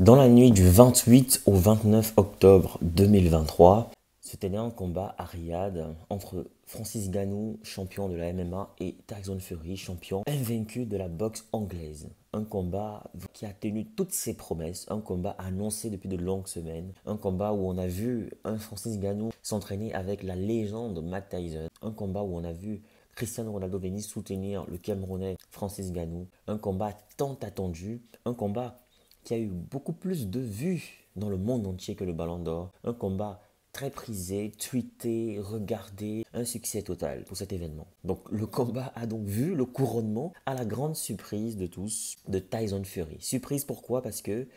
Dans la nuit du 28 au 29 octobre 2023, se tenait un combat à Riyad entre Francis Ngannou, champion de la MMA, et Tyson Fury, champion invaincu de la boxe anglaise. Un combat qui a tenu toutes ses promesses, un combat annoncé depuis de longues semaines, un combat où on a vu un Francis Ngannou s'entraîner avec la légende Mike Tyson, un combat où on a vu Cristiano Ronaldo venir soutenir le Camerounais Francis Ngannou, un combat tant attendu, un combat qui a eu beaucoup plus de vues dans le monde entier que le Ballon d'Or. Un combat très prisé, tweeté, regardé, un succès total pour cet événement. Donc le combat a donc vu le couronnement à la grande surprise de tous de Tyson Fury. Surprise pourquoi? Parce que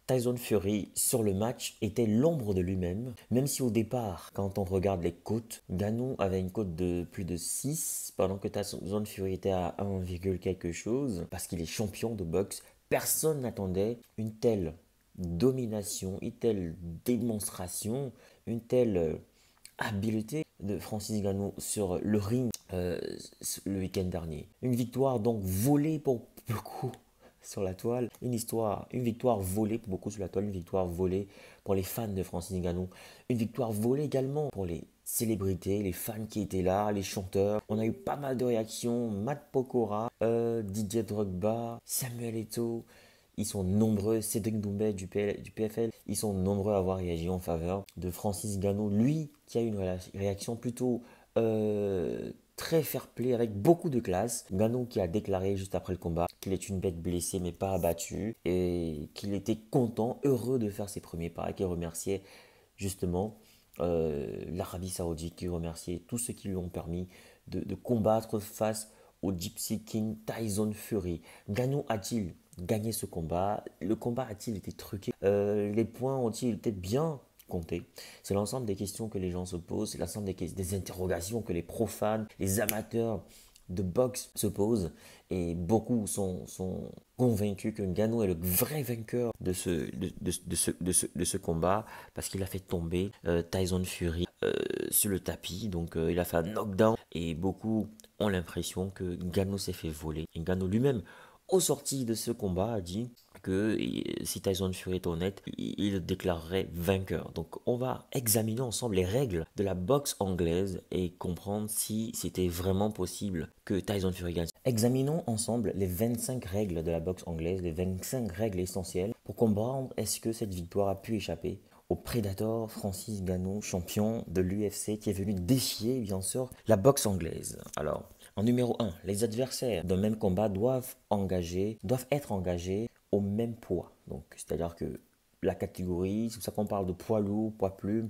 Tyson Fury sur le match était l'ombre de lui-même, même si au départ, quand on regarde les cotes, Ngannou avait une cote de plus de 6, pendant que Tyson Fury était à 1, quelque chose, parce qu'il est champion de boxe. Personne n'attendait une telle domination, une telle démonstration, une telle habileté de Francis Ngannou sur le ring le week-end dernier. Une victoire donc volée pour beaucoup sur la toile, une victoire volée pour beaucoup sur la toile, une victoire volée pour les fans de Francis Ngannou, une victoire volée également pour les célébrités, les fans qui étaient là, les chanteurs. On a eu pas mal de réactions, Matt Pokora, Didier Drogba, Samuel Eto'o, ils sont nombreux, Cédric Doumbé du PFL, ils sont nombreux à avoir réagi en faveur de Francis Ngannou, lui qui a eu une réaction plutôt très fair-play avec beaucoup de classe. Ngannou qui a déclaré juste après le combat qu'il est une bête blessée mais pas abattue et qu'il était content, heureux de faire ses premiers pas et qu'il remerciait justement l'Arabie Saoudite, qui remerciait tous ceux qui lui ont permis de combattre face au Gypsy King Tyson Fury. Ngannou a-t-il gagné ce combat? Le combat a-t-il été truqué? Les points ont-ils été bien comptés? C'est l'ensemble des questions que les gens se posent, c'est l'ensemble des interrogations que les profanes, les amateurs de boxe se posent, et beaucoup sont convaincus que Ngannou est le vrai vainqueur de ce combat, parce qu'il a fait tomber Tyson Fury sur le tapis, donc il a fait un knockdown, et beaucoup ont l'impression que Ngannou s'est fait voler. Et Ngannou lui-même, au sorti de ce combat, a dit que si Tyson Fury est honnête, il le déclarerait vainqueur. Donc on va examiner ensemble les règles de la boxe anglaise et comprendre si c'était vraiment possible que Tyson Fury gagne. Examinons ensemble les 25 règles de la boxe anglaise, les 25 règles essentielles pour comprendre est-ce que cette victoire a pu échapper au Predator Francis Ngannou, champion de l'UFC, qui est venu défier bien sûr la boxe anglaise. Alors, en numéro 1, les adversaires d'un même combat doivent être engagés au même poids. Donc, c'est-à-dire que la catégorie, c'est pour ça qu'on parle de poids lourd, poids plume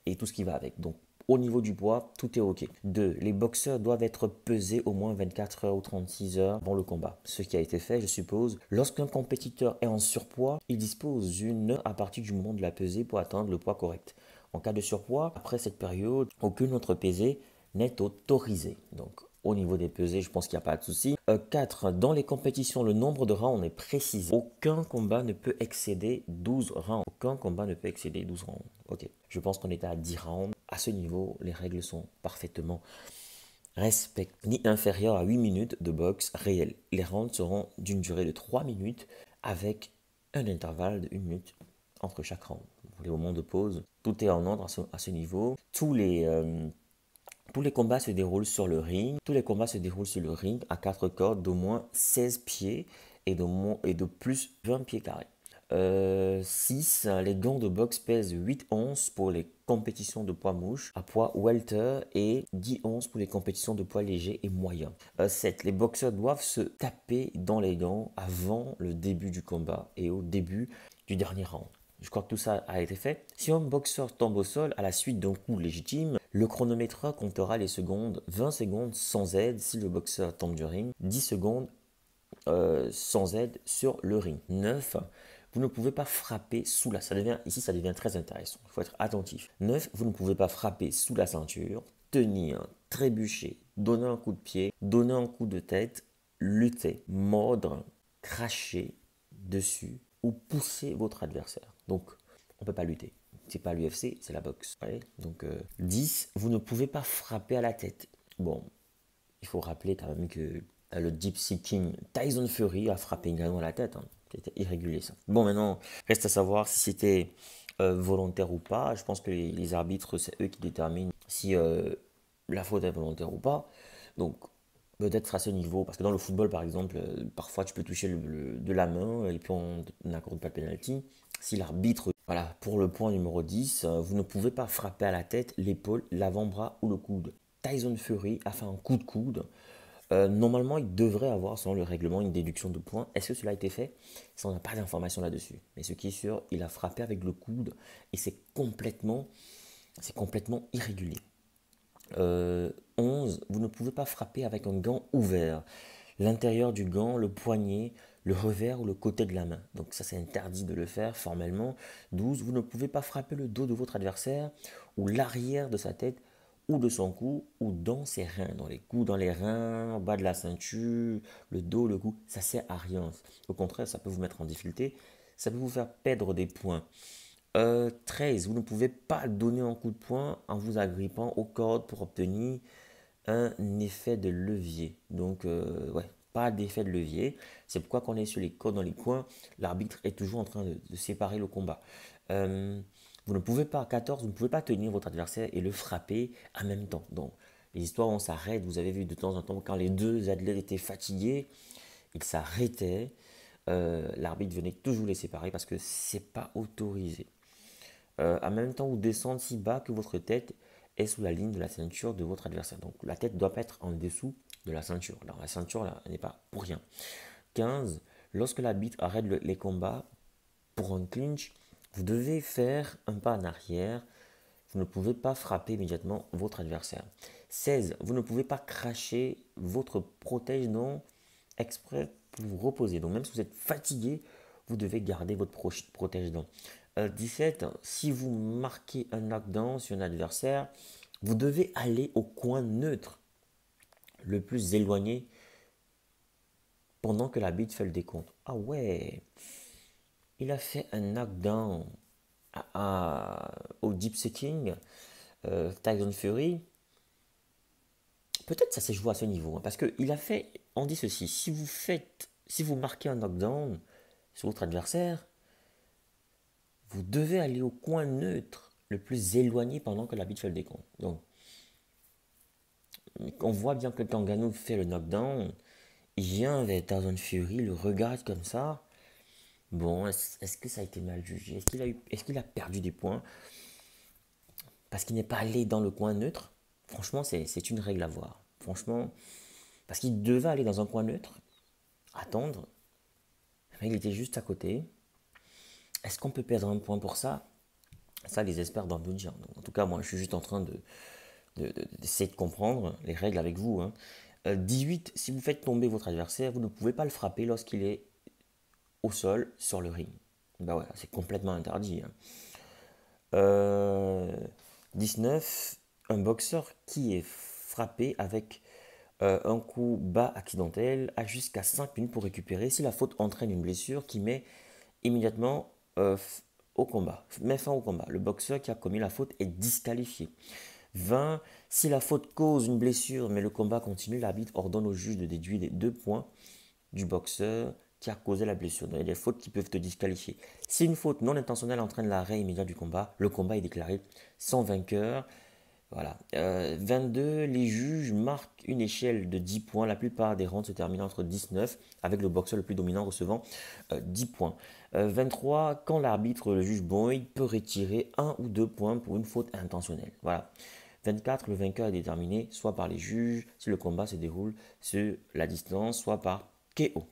et tout ce qui va avec. Donc, au niveau du poids, tout est OK. 2. Les boxeurs doivent être pesés au moins 24 heures ou 36 heures avant le combat. Ce qui a été fait, je suppose. Lorsqu'un compétiteur est en surpoids, il dispose d'une heure à partir du moment de la pesée pour atteindre le poids correct. En cas de surpoids, après cette période, aucune autre pesée n'est autorisée. Donc, au niveau des pesées, je pense qu'il n'y a pas de souci. 4. Dans les compétitions, le nombre de rounds est précisé. Aucun combat ne peut excéder 12 rounds. Aucun combat ne peut excéder 12 rounds. Ok. Je pense qu'on était à 10 rounds. À ce niveau, les règles sont parfaitement respectées. Ni inférieur à 8 minutes de boxe réelle. Les rounds seront d'une durée de 3 minutes avec un intervalle de 1 minute entre chaque round. Pour les moments de pause, tout est en ordre à ce niveau. Tous les combats se déroulent sur le ring. Tous les combats se déroulent sur le ring à 4 cordes d'au moins 16 pieds et de plus 20 pieds carrés. 6. Les gants de boxe pèsent 8 onces pour les compétitions de poids mouche à poids welter et 10 onces pour les compétitions de poids léger et moyen. 7. Les boxeurs doivent se taper dans les gants avant le début du combat et au début du dernier round. Je crois que tout ça a été fait. Si un boxeur tombe au sol à la suite d'un coup légitime, le chronomètre comptera les secondes, 20 secondes sans aide si le boxeur tombe du ring, 10 secondes sans aide sur le ring. 9. Vous ne pouvez pas frapper sous la... Ici, ça devient très intéressant. Il faut être attentif. 9. Vous ne pouvez pas frapper sous la ceinture, tenir, trébucher, donner un coup de pied, donner un coup de tête, lutter, mordre, cracher dessus ou pousser votre adversaire. Donc, on ne peut pas lutter. C'est pas l'UFC, c'est la boxe. Ouais. Donc, 10. Vous ne pouvez pas frapper à la tête. Bon, il faut rappeler quand même que le Gypsy King Tyson Fury a frappé Ngannou à la tête. Hein. C'était irrégulier ça. Bon, maintenant, reste à savoir si c'était volontaire ou pas. Je pense que les arbitres, c'est eux qui déterminent si la faute est volontaire ou pas. Donc, peut-être à ce niveau, parce que dans le football, par exemple, parfois tu peux toucher de la main et puis on n'accorde pas de penalty. Si l'arbitre, voilà, pour le point numéro 10, vous ne pouvez pas frapper à la tête, l'épaule, l'avant-bras ou le coude. Tyson Fury a fait un coup de coude. Normalement, il devrait avoir, selon le règlement, une déduction de points. Est-ce que cela a été fait? Ça, on n'a pas d'informations là-dessus. Mais ce qui est sûr, il a frappé avec le coude et c'est complètement irrégulier. 11, vous ne pouvez pas frapper avec un gant ouvert. L'intérieur du gant, le poignet, le revers ou le côté de la main. Donc ça, c'est interdit de le faire formellement. 12, vous ne pouvez pas frapper le dos de votre adversaire ou l'arrière de sa tête ou de son cou ou dans ses reins. Dans les coups, dans les reins, en bas de la ceinture, le dos, le cou. Ça sert à rien. Au contraire, ça peut vous mettre en difficulté. Ça peut vous faire perdre des points. 13, vous ne pouvez pas donner un coup de poing en vous agrippant aux cordes pour obtenir un effet de levier. Donc, ouais, pas d'effet de levier. C'est pourquoi quand on est sur les cordes dans les coins, l'arbitre est toujours en train de séparer le combat. Euh, vous ne pouvez pas, 14, vous ne pouvez pas tenir votre adversaire et le frapper en même temps. Donc, les histoires où on s'arrête, vous avez vu de temps en temps, quand les deux athlètes étaient fatigués, ils s'arrêtaient. L'arbitre venait toujours les séparer parce que c'est pas autorisé. En même temps, vous descendez si bas que votre tête est sous la ligne de la ceinture de votre adversaire. Donc la tête doit pas être en dessous de la ceinture. Alors la ceinture là, n'est pas pour rien. 15. Lorsque l'arbitre arrête les combats pour un clinch, vous devez faire un pas en arrière. Vous ne pouvez pas frapper immédiatement votre adversaire. 16. Vous ne pouvez pas cracher votre protège-dents exprès pour vous reposer. Donc même si vous êtes fatigué, vous devez garder votre protège-dents. 17. Si vous marquez un knockdown sur un adversaire, vous devez aller au coin neutre, le plus éloigné, pendant que l'arbitre fait le décompte. Ah ouais, il a fait un knockdown au Gypsy King, Tyson Fury. Peut-être ça s'est joué à ce niveau, hein, parce qu'il a fait, on dit ceci, si vous marquez un knockdown sur votre adversaire, vous devez aller au coin neutre, le plus éloigné pendant que l'arbitre fait le décompte. Donc, on voit bien que quand Ngannou fait le knockdown, il vient vers Tyson Fury, le regarde comme ça. Bon, est-ce que ça a été mal jugé? Est-ce qu'il a perdu des points parce qu'il n'est pas allé dans le coin neutre? Franchement, c'est une règle à voir. Franchement, parce qu'il devait aller dans un coin neutre, attendre, mais il était juste à côté. Est-ce qu'on peut perdre un point pour ça? Ça, les experts doivent nous dire. Donc, en tout cas, moi, je suis juste en train d'essayer de comprendre les règles avec vous, hein. 18, si vous faites tomber votre adversaire, vous ne pouvez pas le frapper lorsqu'il est au sol sur le ring. Ben ouais, c'est complètement interdit, hein. 19, un boxeur qui est frappé avec un coup bas accidentel a jusqu'à 5 minutes pour récupérer si la faute entraîne une blessure qui met immédiatement au combat, met fin au combat. Le boxeur qui a commis la faute est disqualifié. 20. Si la faute cause une blessure mais le combat continue, l'arbitre ordonne au juge de déduire les 2 points du boxeur qui a causé la blessure. Donc, il y a des fautes qui peuvent te disqualifier. Si une faute non intentionnelle entraîne l'arrêt immédiat du combat, le combat est déclaré sans vainqueur. Voilà. 22, les juges marquent une échelle de 10 points. La plupart des rounds se terminent entre 19, avec le boxeur le plus dominant recevant 10 points. 23, quand l'arbitre, le juge Boyd, peut retirer 1 ou 2 points pour une faute intentionnelle. Voilà. 24, le vainqueur est déterminé soit par les juges si le combat se déroule sur la distance, soit par KO.